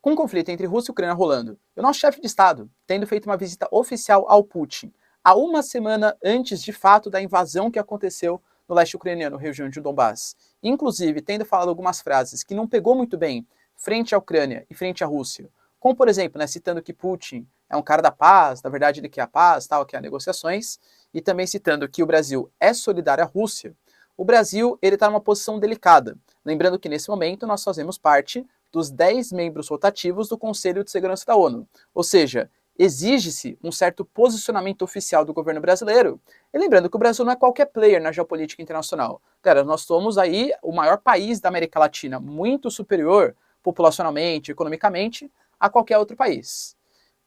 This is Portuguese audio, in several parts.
Com o conflito entre Rússia e Ucrânia rolando, e o nosso chefe de Estado tendo feito uma visita oficial ao Putin, há uma semana antes, de fato, da invasão que aconteceu no leste ucraniano, região de Donbass, inclusive tendo falado algumas frases que não pegou muito bem frente à Ucrânia e frente à Rússia, como, por exemplo, né, citando que Putin é um cara da paz, na verdade ele quer a paz, tal, quer negociações, e também citando que o Brasil é solidário à Rússia, o Brasil está numa posição delicada. Lembrando que nesse momento nós fazemos parte dos 10 membros rotativos do Conselho de Segurança da ONU. Ou seja, exige-se um certo posicionamento oficial do governo brasileiro. E lembrando que o Brasil não é qualquer player na geopolítica internacional. Cara, nós somos aí o maior país da América Latina, muito superior populacionalmente, economicamente, a qualquer outro país.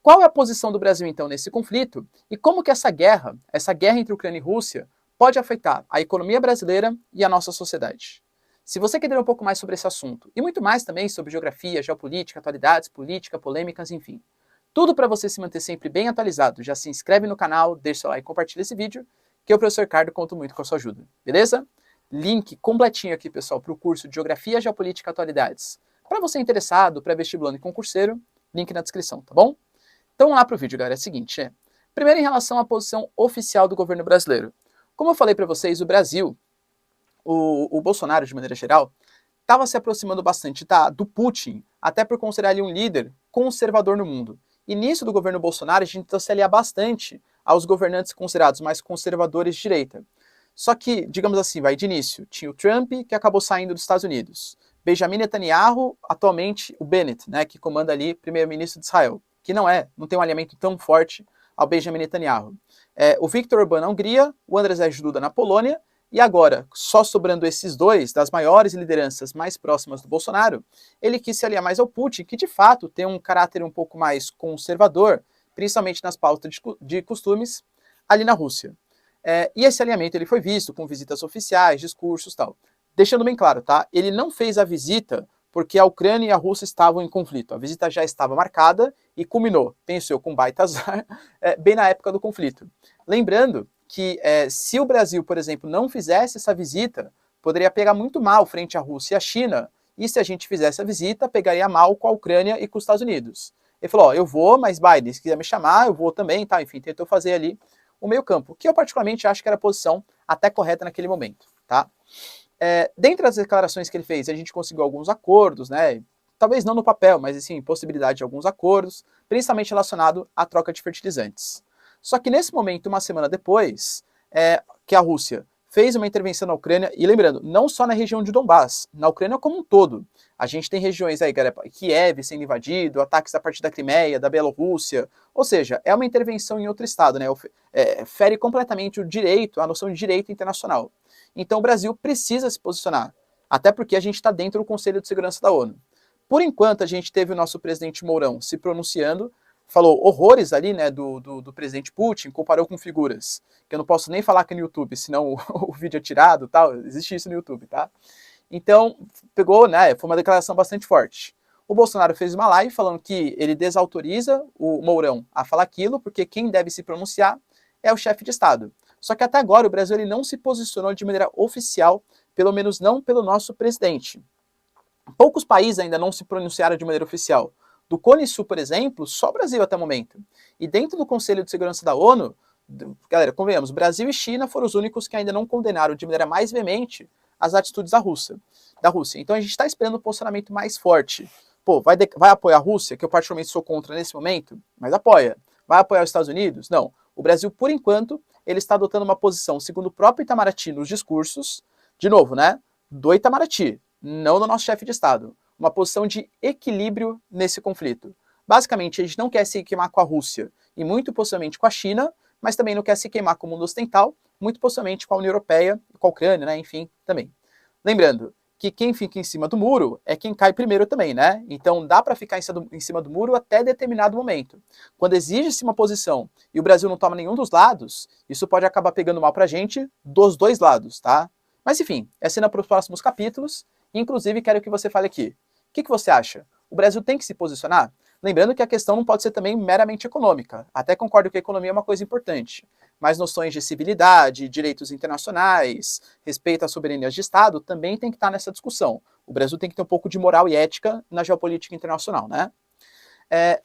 Qual é a posição do Brasil, então, nesse conflito? E como que essa guerra entre Ucrânia e Rússia, pode afetar a economia brasileira e a nossa sociedade? Se você quer ler um pouco mais sobre esse assunto, e muito mais também sobre geografia, geopolítica, atualidades, política, polêmicas, enfim, tudo para você se manter sempre bem atualizado, já se inscreve no canal, deixa seu like e compartilha esse vídeo, que eu, professor Ricardo, conto muito com a sua ajuda, beleza? Link completinho aqui, pessoal, para o curso de Geografia, Geopolítica e Atualidades. Para você interessado, pré-vestibulando e concurseiro, link na descrição, tá bom? Então vamos lá para o vídeo, galera. É o seguinte, primeiro em relação à posição oficial do governo brasileiro. Como eu falei para vocês, o Brasil, o Bolsonaro, de maneira geral, estava se aproximando bastante do Putin, até por considerar ele um líder conservador no mundo. E nisso do governo Bolsonaro, a gente tentou se aliar bastante aos governantes considerados mais conservadores de direita. Só que, digamos assim, de início, tinha o Trump, que acabou saindo dos Estados Unidos. Benjamin Netanyahu, atualmente o Bennett, né, que comanda ali primeiro-ministro de Israel, que não tem um alinhamento tão forte ao Benjamin Netanyahu. O Viktor Orbán na Hungria, o Andrzej Duda na Polônia, e agora, só sobrando esses dois, das maiores lideranças mais próximas do Bolsonaro, ele quis se aliar mais ao Putin, que de fato tem um caráter um pouco mais conservador, principalmente nas pautas de costumes, ali na Rússia. E esse alinhamento ele foi visto com visitas oficiais, discursos e tal. Deixando bem claro, tá? Ele não fez a visita porque a Ucrânia e a Rússia estavam em conflito. A visita já estava marcada e culminou, penso eu, com baita azar, bem na época do conflito. Lembrando que se o Brasil, por exemplo, não fizesse essa visita, poderia pegar muito mal frente à Rússia e à China, e se a gente fizesse a visita, pegaria mal com a Ucrânia e com os Estados Unidos. Ele falou, eu vou, mas Biden, se quiser me chamar, eu vou também, tá? Enfim, tentou fazer ali o meio campo, que eu particularmente acho que era a posição até correta naquele momento, tá? Dentre as declarações que ele fez, a gente conseguiu alguns acordos, né? Talvez não no papel, mas assim, possibilidade de alguns acordos, principalmente relacionado à troca de fertilizantes. Só que nesse momento, uma semana depois, que a Rússia fez uma intervenção na Ucrânia, e lembrando, não só na região de Donbass, na Ucrânia como um todo. A gente tem regiões aí, Kiev sendo invadido, ataques a partir da Crimeia, da Bielorrússia, ou seja, é uma intervenção em outro estado, né? Fere completamente o direito, a noção de direito internacional. Então o Brasil precisa se posicionar, até porque a gente está dentro do Conselho de Segurança da ONU. Por enquanto, a gente teve o nosso presidente Mourão se pronunciando, falou horrores ali, né, do presidente Putin, comparou com figuras, que eu não posso nem falar aqui no YouTube, senão o vídeo é tirado, tal, existe isso no YouTube, tá? Então, pegou, né, foi uma declaração bastante forte. O Bolsonaro fez uma live falando que ele desautoriza o Mourão a falar aquilo, porque quem deve se pronunciar é o chefe de Estado. Só que até agora o Brasil ele não se posicionou de maneira oficial, pelo menos não pelo nosso presidente. Poucos países ainda não se pronunciaram de maneira oficial. Do Cone Sul, por exemplo, só o Brasil até o momento. E dentro do Conselho de Segurança da ONU, galera, convenhamos, Brasil e China foram os únicos que ainda não condenaram de maneira mais veemente as atitudes da Rússia. Então a gente está esperando um posicionamento mais forte. Pô, vai apoiar a Rússia, que eu particularmente sou contra nesse momento, mas apoia. Vai apoiar os Estados Unidos? Não. O Brasil, por enquanto, ele está adotando uma posição, segundo o próprio Itamaraty nos discursos, de novo, né, do Itamaraty, não do nosso chefe de Estado, uma posição de equilíbrio nesse conflito. Basicamente, a gente não quer se queimar com a Rússia e muito possivelmente com a China, mas também não quer se queimar com o mundo ocidental, muito possivelmente com a União Europeia, com a Ucrânia, né, enfim, também. Lembrando que quem fica em cima do muro é quem cai primeiro também, né? Então dá para ficar em cima do muro até determinado momento. Quando exige-se uma posição e o Brasil não toma nenhum dos lados, isso pode acabar pegando mal pra gente dos dois lados, tá? Mas enfim, é cena para os próximos capítulos, e inclusive quero que você fale aqui. O que você acha? O Brasil tem que se posicionar? Lembrando que a questão não pode ser também meramente econômica. Até concordo que a economia é uma coisa importante. Mas noções de civilidade, direitos internacionais, respeito às soberanias de Estado também tem que estar nessa discussão. O Brasil tem que ter um pouco de moral e ética na geopolítica internacional, né?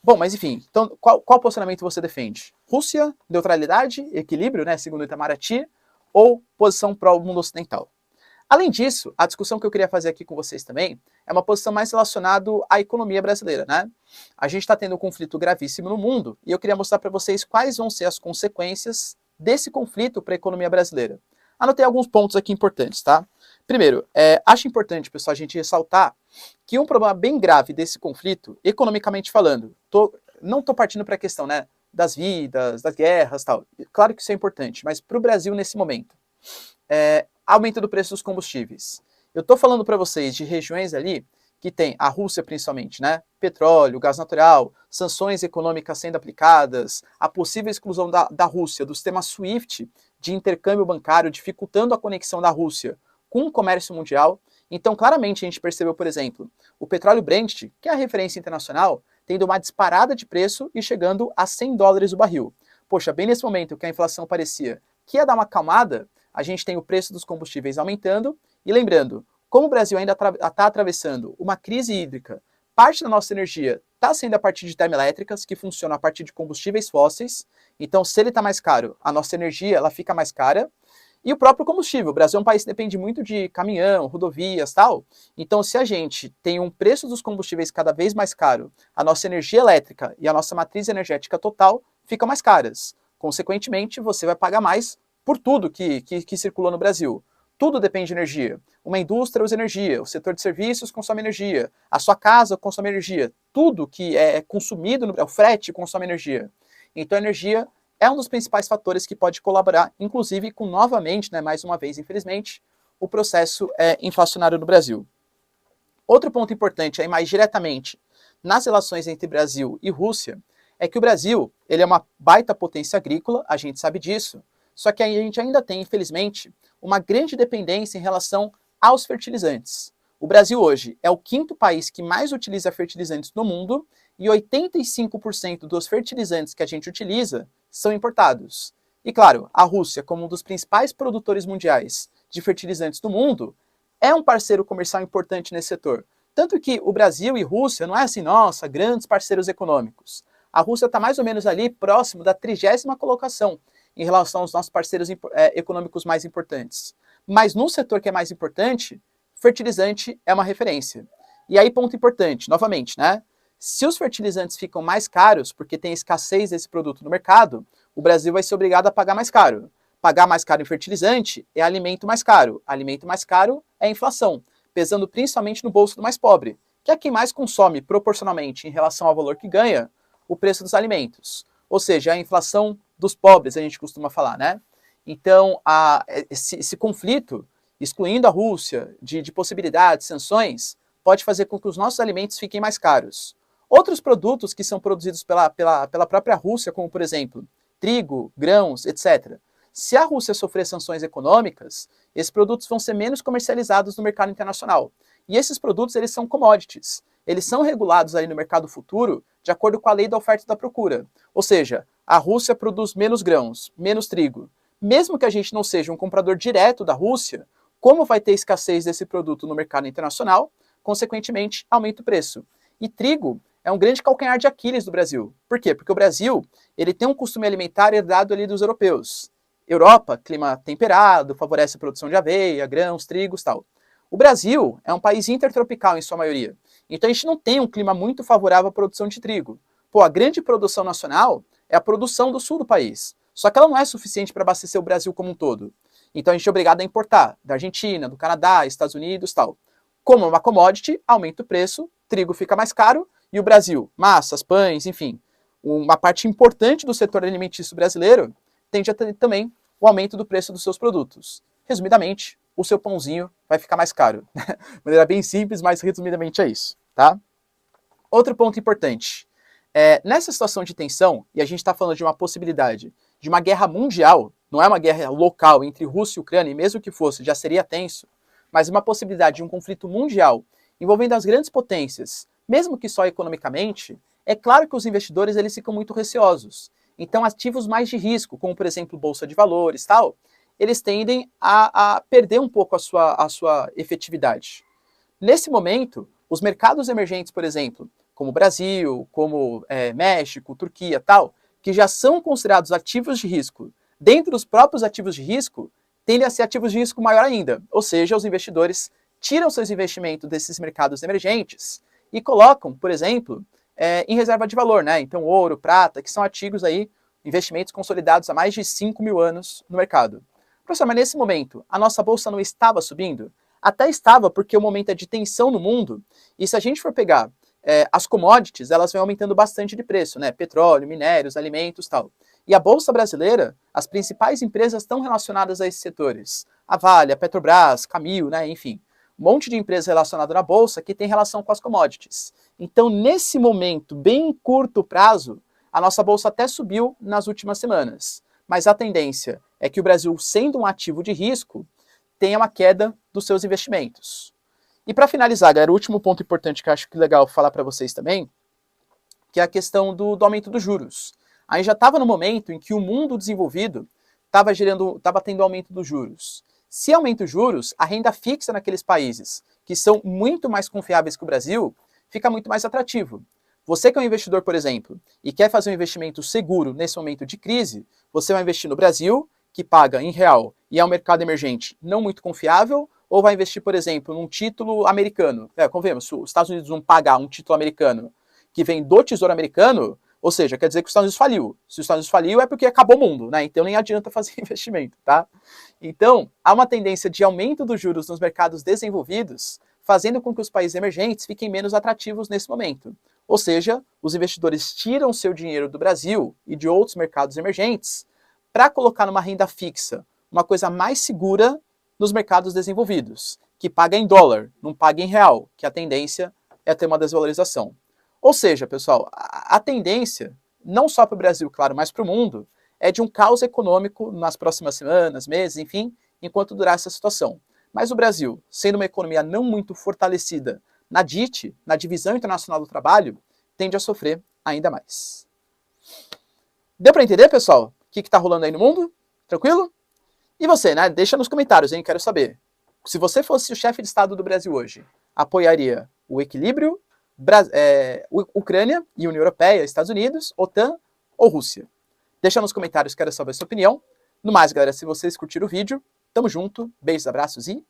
Bom, mas enfim, então qual posicionamento você defende? Rússia, neutralidade, equilíbrio, né, segundo o Itamaraty, ou posição pró-mundo ocidental? Além disso, a discussão que eu queria fazer aqui com vocês também é uma posição mais relacionada à economia brasileira, né? A gente está tendo um conflito gravíssimo no mundo e eu queria mostrar para vocês quais vão ser as consequências desse conflito para a economia brasileira. Anotei alguns pontos aqui importantes, tá? Primeiro, acho importante, pessoal, a gente ressaltar que um problema bem grave desse conflito, economicamente falando, não estou partindo para a questão, né, das vidas, das guerras, tal. Claro que isso é importante, mas para o Brasil nesse momento, aumento do preço dos combustíveis. Eu estou falando para vocês de regiões ali que tem a Rússia principalmente, né? Petróleo, gás natural, sanções econômicas sendo aplicadas, a possível exclusão da Rússia do sistema SWIFT de intercâmbio bancário, dificultando a conexão da Rússia com o comércio mundial. Então, claramente, a gente percebeu, por exemplo, o petróleo Brent, que é a referência internacional, tendo uma disparada de preço e chegando a $100 o barril. Poxa, bem nesse momento que a inflação parecia que ia dar uma acalmada, a gente tem o preço dos combustíveis aumentando, e lembrando, como o Brasil ainda está atravessando uma crise hídrica, parte da nossa energia está sendo a partir de termoelétricas, que funcionam a partir de combustíveis fósseis, então se ele está mais caro, a nossa energia ela fica mais cara, e o próprio combustível, o Brasil é um país que depende muito de caminhão, rodovias, tal, então se a gente tem um preço dos combustíveis cada vez mais caro, a nossa energia elétrica e a nossa matriz energética total ficam mais caras. Consequentemente, você vai pagar mais por tudo que circula no Brasil. Tudo depende de energia. Uma indústria usa energia, o setor de serviços consome energia, a sua casa consome energia. Tudo que é consumido, o frete consome energia. Então a energia é um dos principais fatores que pode colaborar, inclusive com novamente, né, mais uma vez, infelizmente, o processo inflacionário no Brasil. Outro ponto importante, aí mais diretamente nas relações entre Brasil e Rússia, é que o Brasil ele é uma baita potência agrícola, a gente sabe disso, só que a gente ainda tem, infelizmente, uma grande dependência em relação aos fertilizantes. O Brasil hoje é o 5º país que mais utiliza fertilizantes no mundo e 85% dos fertilizantes que a gente utiliza são importados. E claro, a Rússia, como um dos principais produtores mundiais de fertilizantes do mundo, é um parceiro comercial importante nesse setor. Tanto que o Brasil e Rússia não é assim, nossa, grandes parceiros econômicos. A Rússia está mais ou menos ali próximo da 30ª colocação em relação aos nossos parceiros econômicos mais importantes. Mas no setor que é mais importante, fertilizante é uma referência. E aí, ponto importante, novamente, né? Se os fertilizantes ficam mais caros, porque tem escassez desse produto no mercado, o Brasil vai ser obrigado a pagar mais caro. Pagar mais caro em fertilizante é alimento mais caro. Alimento mais caro é inflação, pesando principalmente no bolso do mais pobre, que é quem mais consome proporcionalmente em relação ao valor que ganha o preço dos alimentos. Ou seja, a inflação dos pobres, a gente costuma falar, né? Então, esse conflito, excluindo a Rússia de possibilidades, sanções, pode fazer com que os nossos alimentos fiquem mais caros. Outros produtos que são produzidos pela própria Rússia, como por exemplo, trigo, grãos, etc. Se a Rússia sofrer sanções econômicas, esses produtos vão ser menos comercializados no mercado internacional. E esses produtos, eles são commodities. Eles são regulados aí no mercado futuro de acordo com a lei da oferta e da procura. Ou seja, a Rússia produz menos grãos, menos trigo. Mesmo que a gente não seja um comprador direto da Rússia, como vai ter escassez desse produto no mercado internacional, consequentemente, aumenta o preço. E trigo é um grande calcanhar de Aquiles do Brasil. Por quê? Porque o Brasil ele tem um costume alimentar herdado ali dos europeus. Europa, clima temperado, favorece a produção de aveia, grãos, trigos, tal. O Brasil é um país intertropical em sua maioria. Então a gente não tem um clima muito favorável à produção de trigo. Pô, a grande produção nacional é a produção do sul do país. Só que ela não é suficiente para abastecer o Brasil como um todo. Então a gente é obrigado a importar da Argentina, do Canadá, Estados Unidos, tal. Como é uma commodity, aumenta o preço, trigo fica mais caro e o Brasil, massas, pães, enfim, uma parte importante do setor alimentício brasileiro tende a ter também o aumento do preço dos seus produtos. Resumidamente, o seu pãozinho vai ficar mais caro. De maneira bem simples, mas resumidamente é isso, tá? Outro ponto importante. Nessa situação de tensão, e a gente está falando de uma possibilidade de uma guerra mundial, não é uma guerra local entre Rússia e Ucrânia, e mesmo que fosse, já seria tenso, mas uma possibilidade de um conflito mundial envolvendo as grandes potências, mesmo que só economicamente, é claro que os investidores eles ficam muito receosos. Então, ativos mais de risco, como por exemplo bolsa de valores, tal, eles tendem a perder um pouco a sua efetividade. Nesse momento, os mercados emergentes, por exemplo, como Brasil, como México, Turquia, tal, que já são considerados ativos de risco, dentro dos próprios ativos de risco, tendem a ser ativos de risco maior ainda. Ou seja, os investidores tiram seus investimentos desses mercados emergentes e colocam, por exemplo, em reserva de valor, né? Então, ouro, prata, que são ativos aí, investimentos consolidados há mais de 5 mil anos no mercado. Professor, mas nesse momento, a nossa bolsa não estava subindo? Até estava, porque o momento é de tensão no mundo, e se a gente for pegar as commodities, elas vão aumentando bastante de preço, né? Petróleo, minérios, alimentos, tal. E a Bolsa Brasileira, as principais empresas estão relacionadas a esses setores. A Vale, a Petrobras, Camil, né? Enfim, um monte de empresas relacionadas na Bolsa que tem relação com as commodities. Então, nesse momento, bem curto prazo, a nossa Bolsa até subiu nas últimas semanas. Mas a tendência é que o Brasil, sendo um ativo de risco, tenha uma queda dos seus investimentos. E para finalizar, galera, o último ponto importante que eu acho que é legal falar para vocês também, que é a questão do aumento dos juros. A gente já estava no momento em que o mundo desenvolvido estava tendo aumento dos juros. Se aumenta os juros, a renda fixa naqueles países, que são muito mais confiáveis que o Brasil, fica muito mais atrativo. Você que é um investidor, por exemplo, e quer fazer um investimento seguro nesse momento de crise, você vai investir no Brasil, que paga em real e é um mercado emergente não muito confiável, ou vai investir, por exemplo, num título americano. Convenhamos, se os Estados Unidos não pagar um título americano que vem do Tesouro Americano, ou seja, quer dizer que os Estados Unidos faliu. Se os Estados Unidos faliu é porque acabou o mundo, né? Então nem adianta fazer investimento, tá? Então, há uma tendência de aumento dos juros nos mercados desenvolvidos, fazendo com que os países emergentes fiquem menos atrativos nesse momento. Ou seja, os investidores tiram seu dinheiro do Brasil e de outros mercados emergentes para colocar numa renda fixa, uma coisa mais segura nos mercados desenvolvidos, que paga em dólar, não paga em real, que a tendência é ter uma desvalorização. Ou seja, pessoal, a tendência, não só para o Brasil, claro, mas para o mundo, é de um caos econômico nas próximas semanas, meses, enfim, enquanto durar essa situação. Mas o Brasil, sendo uma economia não muito fortalecida na DIT, na Divisão Internacional do Trabalho, tende a sofrer ainda mais. Deu para entender, pessoal, o que está rolando aí no mundo? Tranquilo? E você, né? Deixa nos comentários, hein? Quero saber. Se você fosse o chefe de Estado do Brasil hoje, apoiaria o equilíbrio Ucrânia e União Europeia, Estados Unidos, OTAN ou Rússia? Deixa nos comentários, quero saber a sua opinião. No mais, galera, se vocês curtiram o vídeo, tamo junto, beijos, abraços e